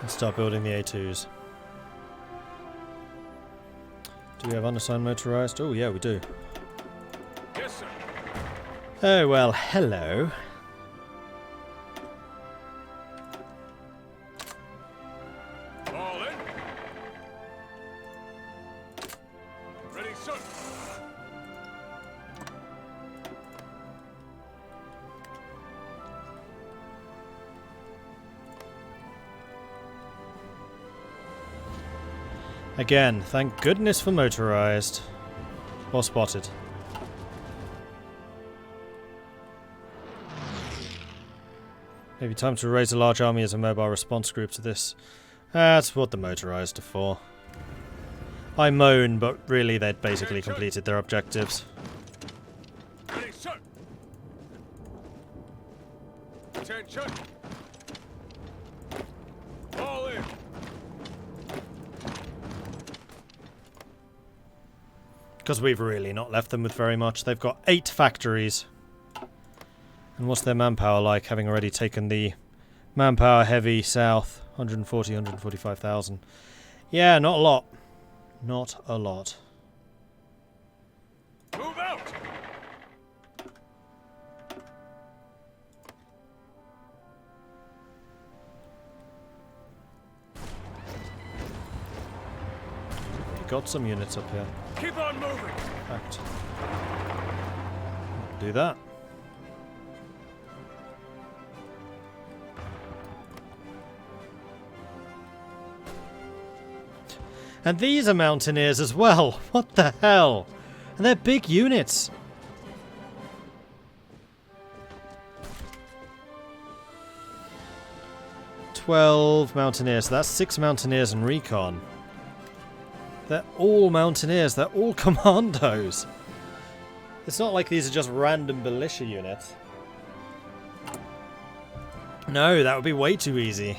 And start building the A2s. Do we have unassigned motorized? Oh yeah, we do. Yes, sir. Oh well, hello. All in. Ready, sir. Again, thank goodness for motorized. Or spotted. Maybe time to raise a large army as a mobile response group to this. That's what the motorized are for. I moan, but really they'd basically completed their objectives. Ready, sir. Attention. All in. Because we've really not left them with very much. They've got 8 factories. And what's their manpower like, having already taken the manpower heavy south? 140, 145,000. Yeah, not a lot. Not a lot. Move out. You got some units up here. Keep on moving. In fact, do that. And these are mountaineers as well. What the hell? And they're big units. "12 mountaineers. So that's 6 mountaineers and recon. They're all mountaineers. They're all commandos. It's not like these are just random militia units. No, that would be way too easy.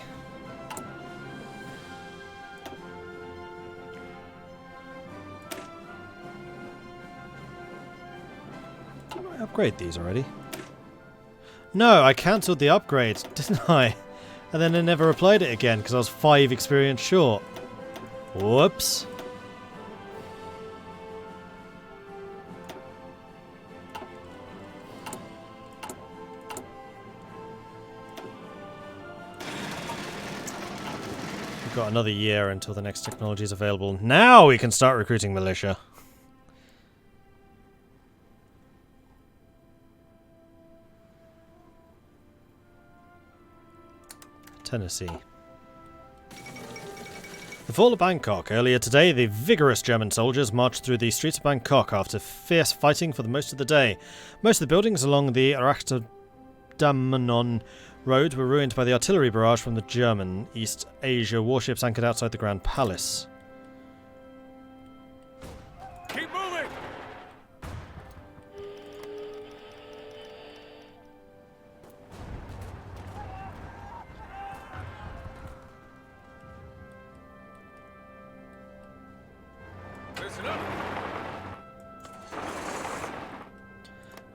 Did I upgrade these already? No, I cancelled the upgrade, didn't I? And then I never applied it again because I was 5 experience short. Whoops. We've got another year until the next technology is available. Now we can start recruiting militia. Tennessee. The fall of Bangkok. Earlier today, the vigorous German soldiers marched through the streets of Bangkok after fierce fighting for the most of the day. Most of the buildings along the Arachtadamanon road were ruined by the artillery barrage from the German East Asia warships anchored outside the Grand Palace. Keep moving. Listen up.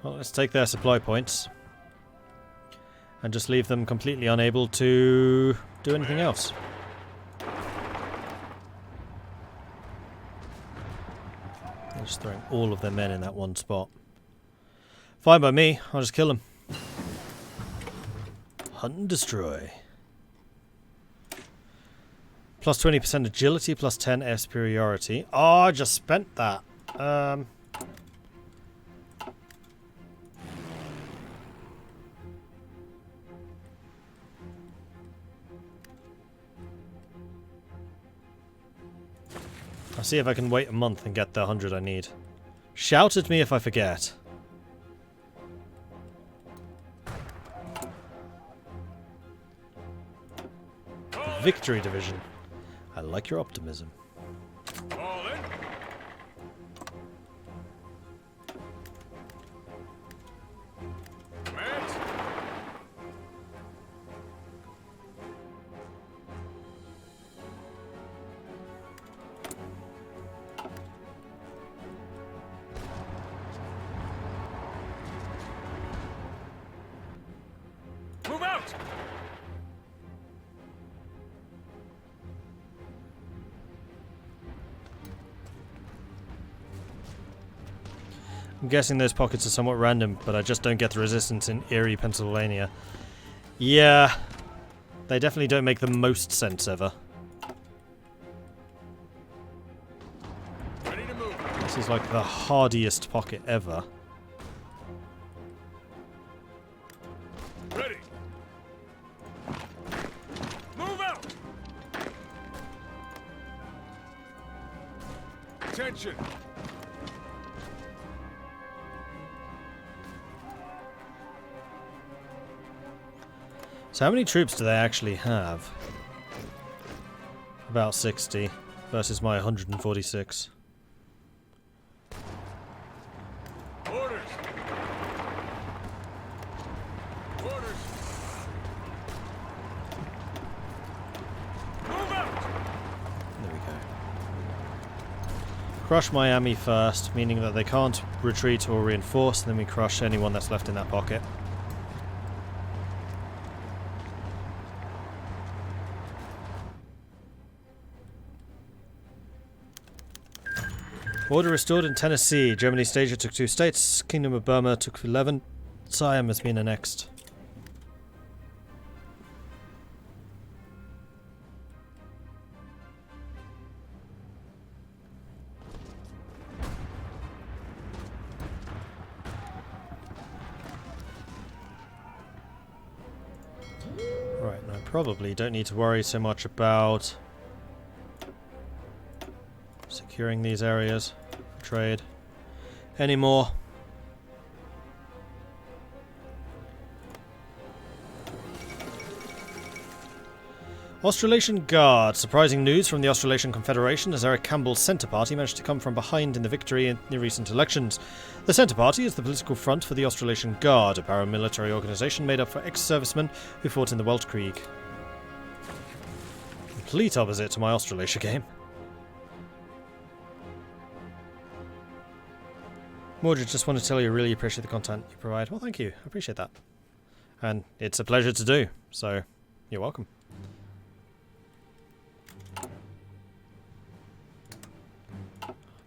Well, let's take their supply points. And just leave them completely unable to do anything else. They're just throwing all of their men in that one spot. Fine by me, I'll just kill them. Hunt and destroy. Plus 20% agility, plus 10 air superiority. Oh, I just spent that. I'll see if I can wait a month and get the 100 I need. Shout at me if I forget. Victory Division. I like your optimism. All in. Command. Move out. I'm guessing those pockets are somewhat random, but I just don't get the resistance in Erie, Pennsylvania. Yeah, they definitely don't make the most sense ever. Ready to move. This is like the hardiest pocket ever. Ready. Move out. Attention. So how many troops do they actually have? About 60 versus my 146. Orders. Orders. Move out. There we go. Crush Miami first, meaning that they can't retreat or reinforce, and then we crush anyone that's left in that pocket. Order restored in Tennessee. Germany Asia took 2 states. Kingdom of Burma took 11. Siam has been annexed. Right, and I probably don't need to worry so much about securing these areas for trade anymore. Australasian Guard. Surprising news from the Australasian Confederation as Eric Campbell's Centre Party managed to come from behind in the victory in the recent elections. The Centre Party is the political front for the Australasian Guard, a paramilitary organisation made up for ex-servicemen who fought in the Weltkrieg. Complete opposite to my Australasia game. Mordred, just want to tell you I really appreciate the content you provide. Well, thank you. I appreciate that. And it's a pleasure to do, so you're welcome.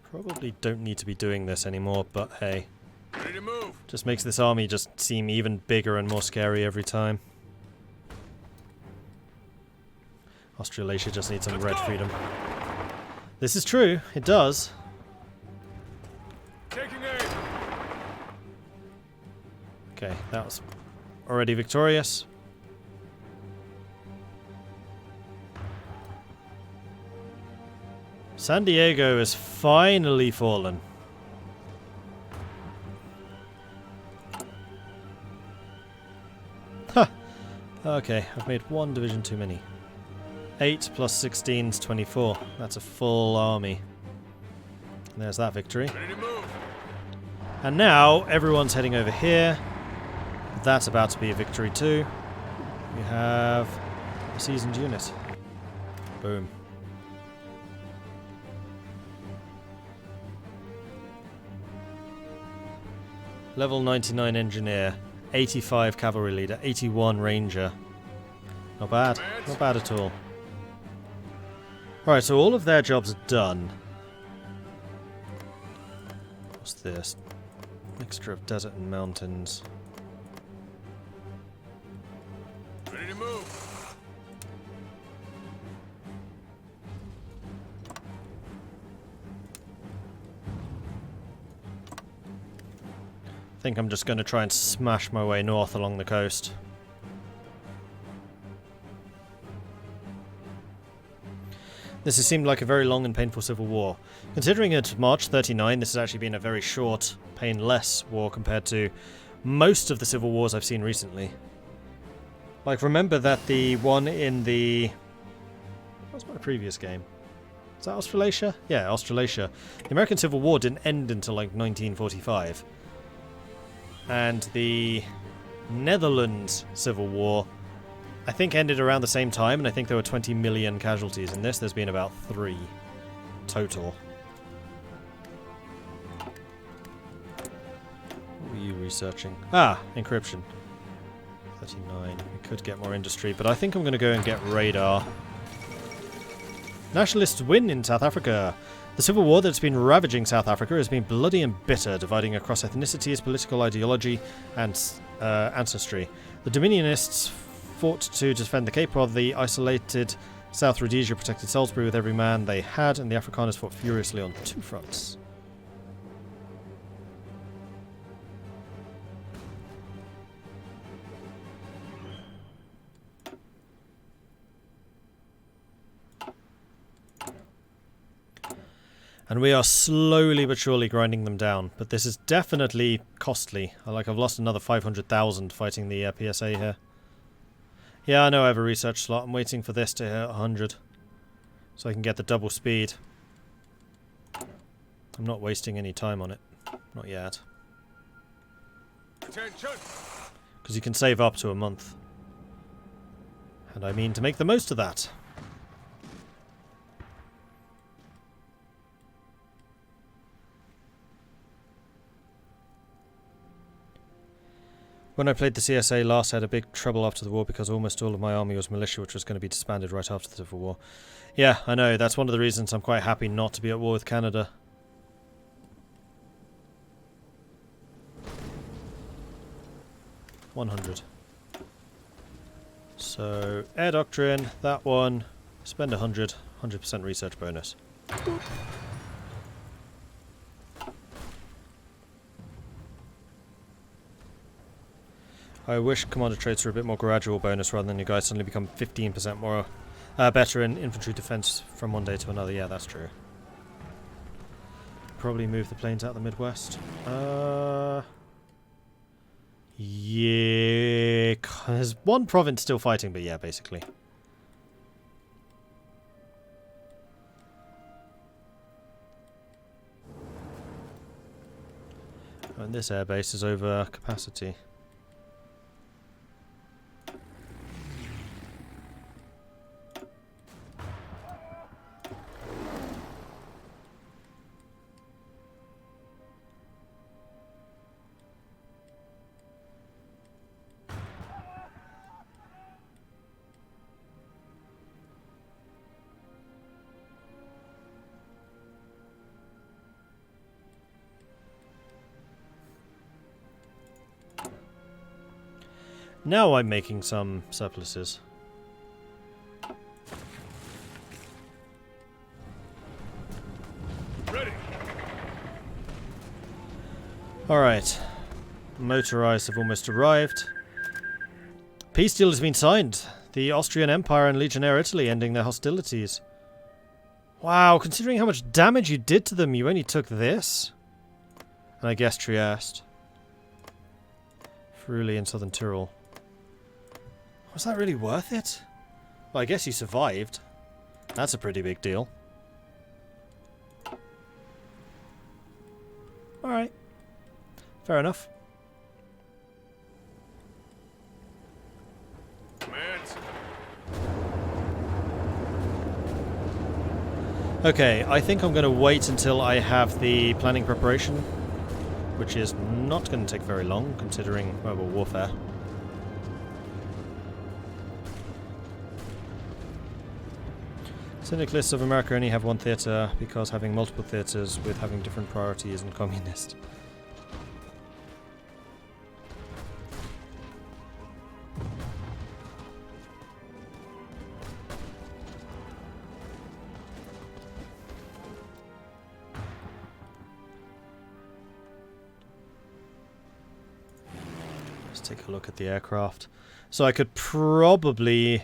Probably don't need to be doing this anymore, but hey. Ready to move. Just makes this army just seem even bigger and more scary every time. Australasia just needs some red freedom. This is true, it does. Taking aim. Okay, that was already victorious. San Diego has finally fallen. Ha! Okay, I've made one division too many. 8 plus 16 is 24. That's a full army. And there's that victory. Ready to move. And now everyone's heading over here. That's about to be a victory too. We have a seasoned unit. Boom. Level 99 engineer, 85 cavalry leader, 81 ranger. Not bad, not bad at all. Alright, so all of their jobs are done. What's this? Mixture of desert and mountains. Ready to move. I think I'm just going to try and smash my way north along the coast. This has seemed like a very long and painful civil war. Considering it's March 39, this has actually been a very short, painless war compared to most of the civil wars I've seen recently. Like, remember that the one in the... What's my previous game? Is that Australasia? Yeah, Australasia. The American Civil War didn't end until like 1945. And the Netherlands Civil War, I think, ended around the same time, and I think there were 20 million casualties in this. There's been about 3 total. What were you researching? Ah, encryption. 39. We could get more industry, but I think I'm going to go and get radar. Nationalists win in South Africa. The civil war that's been ravaging South Africa has been bloody and bitter, dividing across ethnicities, political ideology, and ancestry. The Dominionists fought to defend the Cape, while the isolated South Rhodesia protected Salisbury with every man they had, and the Afrikaners fought furiously on two fronts. And we are slowly but surely grinding them down, but this is definitely costly. I've lost another 500,000 fighting the PSA here. Yeah, I know I have a research slot. I'm waiting for this to hit 100, so I can get the double speed. I'm not wasting any time on it. Not yet. Attention! Because you can save up to a month. And I mean to make the most of that. When I played the CSA last, I had a big trouble after the war because almost all of my army was militia, which was going to be disbanded right after the Civil War. Yeah, I know. That's one of the reasons I'm quite happy not to be at war with Canada. $100. So, Air Doctrine, that one. Spend 100. 100% research bonus. I wish commander traits were a bit more gradual bonus rather than you guys suddenly become 15% more better in infantry defense from one day to another. Yeah, that's true. Probably move the planes out of the Midwest. Yeah, there's one province still fighting, but yeah, basically. And this airbase is over capacity. Now I'm making some surpluses. Ready. Alright. Motorized have almost arrived. Peace deal has been signed. The Austrian Empire and Legionnaire Italy ending their hostilities. Wow, considering how much damage you did to them, you only took this? And I guess Trieste. Friuli and Southern Tyrol. Was that really worth it? Well, I guess you survived. That's a pretty big deal. Alright. Fair enough. Commands. Okay, I think I'm going to wait until I have the planning preparation, which is not going to take very long, considering mobile warfare. Syndicalists of America only have one theatre because having multiple theatres with having different priority isn't communist. Let's take a look at the aircraft. So I could probably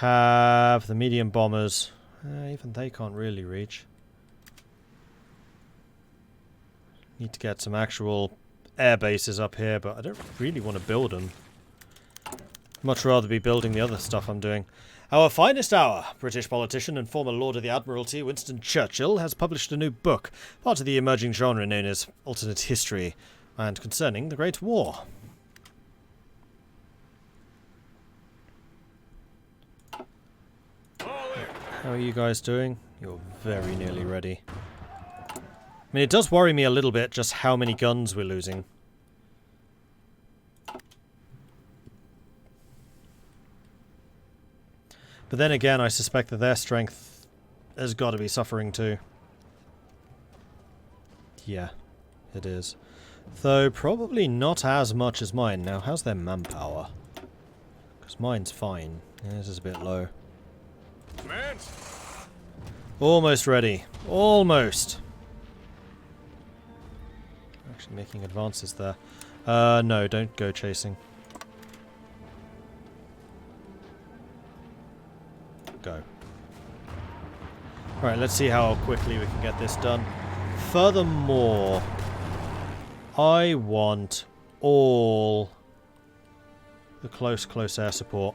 have the medium bombers. Even they can't really reach. Need to get some actual air bases up here, but I don't really want to build them. Much rather be building the other stuff I'm doing. Our finest hour! British politician and former Lord of the Admiralty Winston Churchill has published a new book, part of the emerging genre known as alternate history, and concerning the Great War. How are you guys doing? You're very nearly ready. I mean, it does worry me a little bit just how many guns we're losing. But then again, I suspect that their strength has got to be suffering too. Yeah, it is. Though probably not as much as mine. Now, how's their manpower? Because mine's fine. Yeah, this is a bit low. Command. Almost ready. Almost. Actually making advances there. No, don't go chasing. Go. Alright, let's see how quickly we can get this done. Furthermore, I want all the close air support.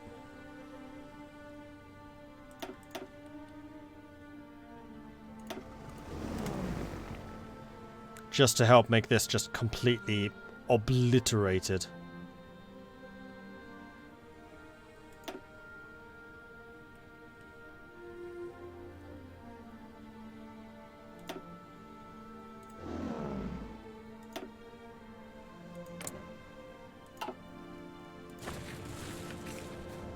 Just to help make this just completely obliterated.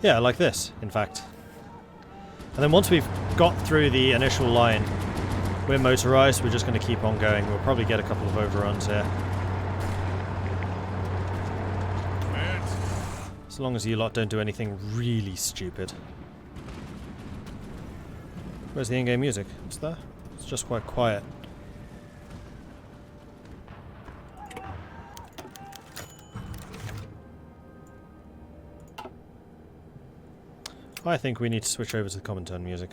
Yeah, like this, in fact. And then once we've got through the initial line, we're motorized, we're just going to keep on going. We'll probably get a couple of overruns here. As long as you lot don't do anything really stupid. Where's the in-game music? What's there? It's just quite quiet. I think we need to switch over to the common tone music.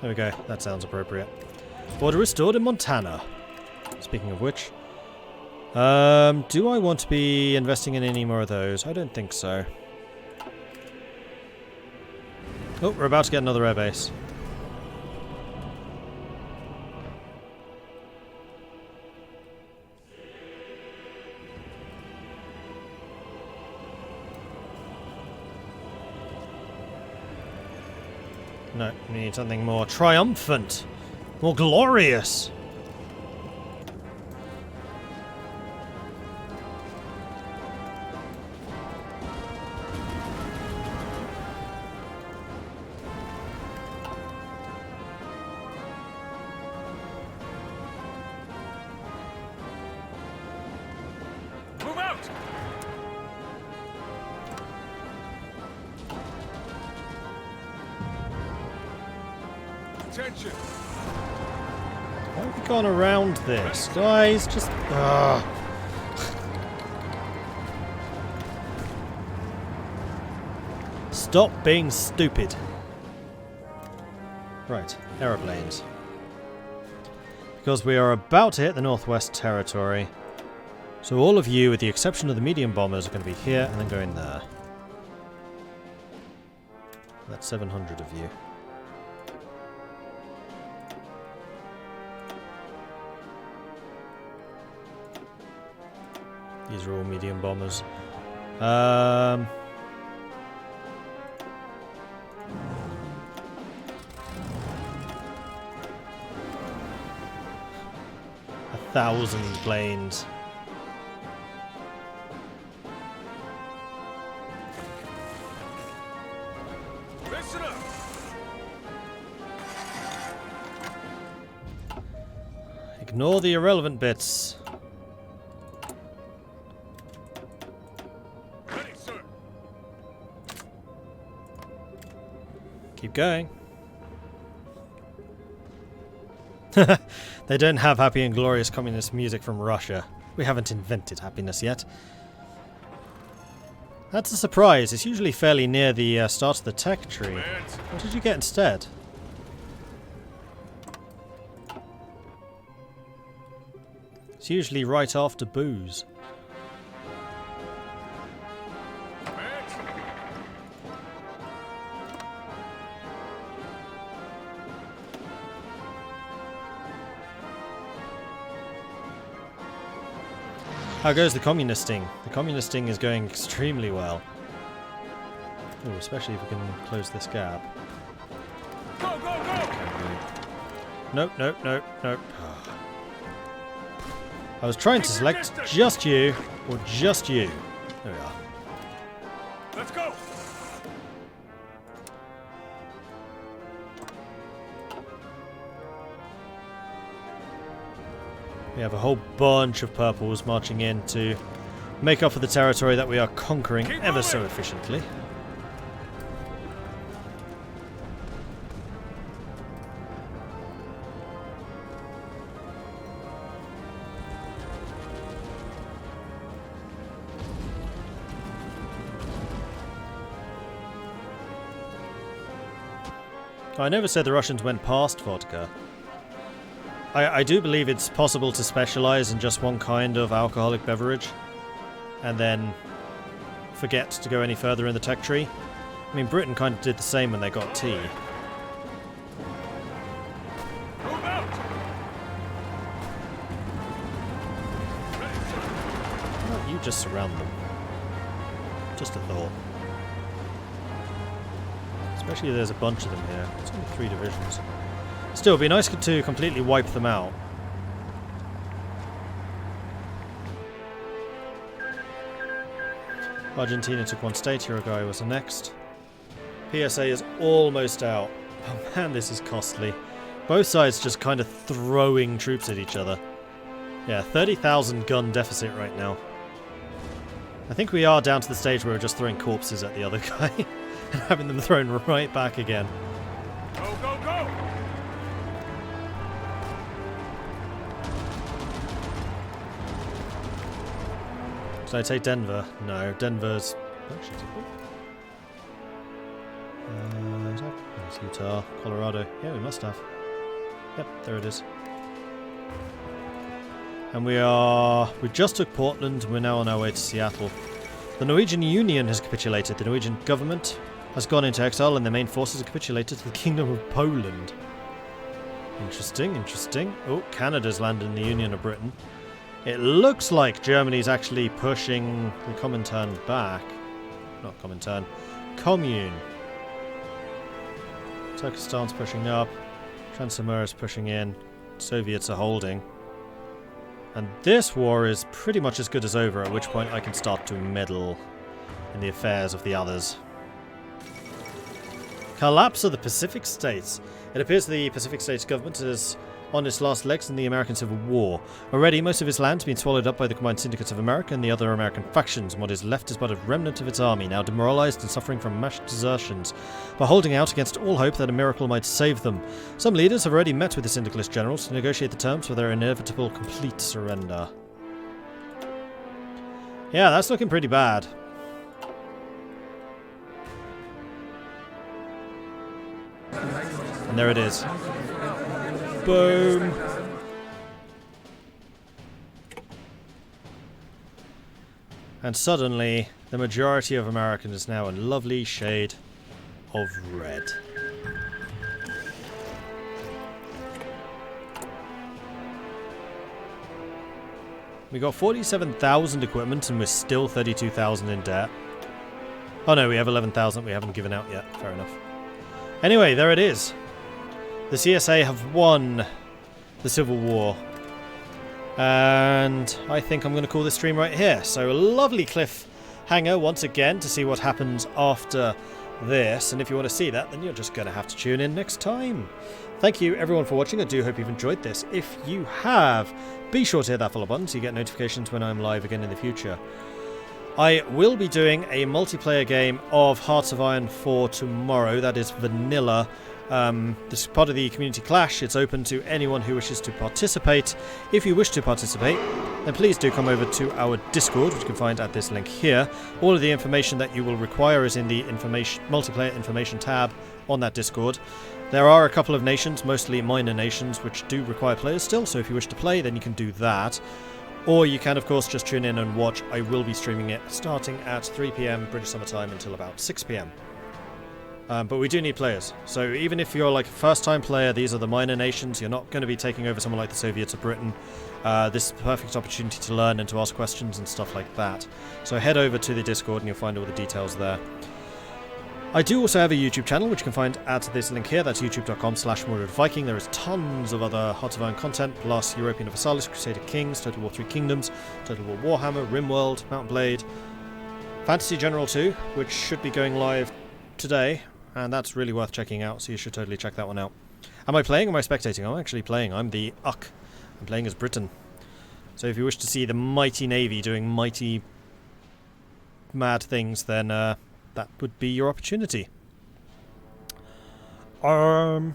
There we go, that sounds appropriate. Order restored in Montana. Speaking of which, do I want to be investing in any more of those? I don't think so. Oh, we're about to get another airbase. No, we need something more triumphant, more glorious. Move out. Attention. Why have we gone around this? Guys, just... Stop being stupid. Right, aeroplanes. Because we are about to hit the Northwest Territory. So all of you, with the exception of the medium bombers, are going to be here and then going there. That's 700 of you. These are all medium bombers. 1,000 planes. Listen up. Ignore the irrelevant bits. Ready, sir. Keep going. They don't have happy and glorious communist music from Russia. We haven't invented happiness yet. That's a surprise. It's usually fairly near the start of the tech tree. What did you get instead? It's usually right after booze. How goes the communisting? The communisting is going extremely well. Ooh, especially if we can close this gap. Go, go, go! Nope, nope, nope, nope. I was trying to select just you, or just you. There we are. Let's go. We have a whole bunch of purples marching in to make up for the territory that we are conquering ever so efficiently. I never said the Russians went past vodka. I do believe it's possible to specialize in just one kind of alcoholic beverage and then forget to go any further in the tech tree. I mean, Britain kind of did the same when they got tea. Move out. Why don't you just surround them? Just a thought. Especially there's a bunch of them here. It's only 3 divisions. Still, it'd be nice to completely wipe them out. Argentina took 1 state, Uruguay was the next. PSA is almost out. Oh man, this is costly. Both sides just kind of throwing troops at each other. Yeah, 30,000 gun deficit right now. I think we are down to the stage where we're just throwing corpses at the other guy and having them thrown right back again. Go, go, go. Should I take Denver? No, Denver's... There's Utah, Colorado. Yeah, we must have. Yep, there it is. And we just took Portland, and we're now on our way to Seattle. The Norwegian Union has capitulated. The Norwegian government has gone into exile, and the main forces have capitulated to the Kingdom of Poland. Interesting, interesting. Oh, Canada's landed in the Union of Britain. It looks like Germany's actually pushing the Comintern back. Not Comintern. Commune. Turkestan's pushing up. Transymura's pushing in. Soviets are holding. And this war is pretty much as good as over, at which point I can start to meddle in the affairs of the others. Collapse of the Pacific States. It appears the Pacific States government is on its last legs in the American Civil War. Already, most of its land has been swallowed up by the combined Syndicates of America and the other American factions, and what is left is but a remnant of its army, now demoralized and suffering from mass desertions, but holding out against all hope that a miracle might save them. Some leaders have already met with the Syndicalist generals to negotiate the terms for their inevitable complete surrender. Yeah, that's looking pretty bad. And there it is. Boom! And suddenly, the majority of Americans is now a lovely shade of red. We got 47,000 equipment and we're still 32,000 in debt. Oh no, we have 11,000 we haven't given out yet. Fair enough. Anyway, there it is. The CSA have won the Civil War. And I think I'm going to call this stream right here. So a lovely cliffhanger once again to see what happens after this. And if you want to see that, then you're just going to have to tune in next time. Thank you everyone for watching. I do hope you've enjoyed this. If you have, be sure to hit that follow button so you get notifications when I'm live again in the future. I will be doing a multiplayer game of Hearts of Iron 4 tomorrow. That is vanilla. This is part of the Community Clash. It's open to anyone who wishes to participate. If you wish to participate, then please do come over to our Discord, which you can find at this link here. All of the information that you will require is in the multiplayer information tab on that Discord. There are a couple of nations, mostly minor nations, which do require players still, so if you wish to play, then you can do that. Or you can, of course, just tune in and watch. I will be streaming it starting at 3 PM British Summer Time until about 6 PM. But we do need players. So even if you're like a first-time player, these are the minor nations. You're not going to be taking over someone like the Soviets or Britain. This is the perfect opportunity to learn and to ask questions and stuff like that. So head over to the Discord and you'll find all the details there. I do also have a YouTube channel, which you can find at this link here. That's youtube.com/Mordred Viking. There is tons of other Hearts of Iron content, plus European Universalis, Crusader Kings, Total War 3 Kingdoms, Total War Warhammer, Rimworld, Mount Blade, Fantasy General 2, which should be going live today, and that's really worth checking out, so you should totally check that one out. Am I playing or am I spectating? I'm actually playing. I'm the Uck. I'm playing as Britain. So if you wish to see the mighty navy doing mighty mad things, then that would be your opportunity. Oh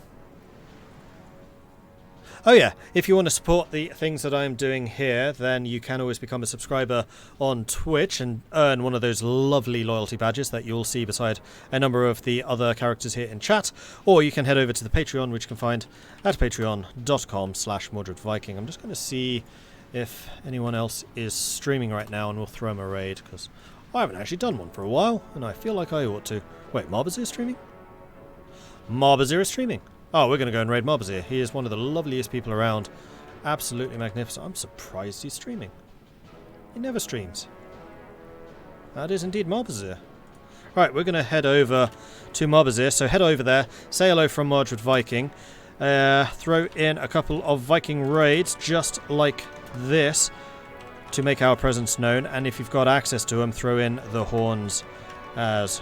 yeah, if you want to support the things that I'm doing here, then you can always become a subscriber on Twitch and earn one of those lovely loyalty badges that you'll see beside a number of the other characters here in chat, or you can head over to the Patreon, which you can find at patreon.com/MordredViking. I'm just going to see if anyone else is streaming right now, and we'll throw them a raid, because I haven't actually done one for a while, and I feel like I ought to. Wait, Marbazir is streaming? Marbazir is streaming. Oh, we're going to go and raid Marbazir. He is one of the loveliest people around. Absolutely magnificent. I'm surprised he's streaming. He never streams. That is indeed Marbazir. Right, we're going to head over to Marbazir. So head over there, say hello from Mordred Viking. Throw in a couple of Viking raids, just like this, to make our presence known. And if you've got access to them, throw in the horns as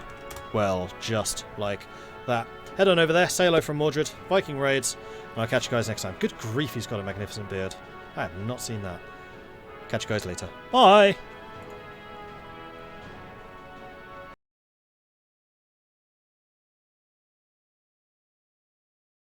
well, just like that. Head on over there, say hello from Mordred, Viking raids, and I'll catch you guys next time. Good grief, he's got a magnificent beard. I have not seen that. Catch you guys later. Bye!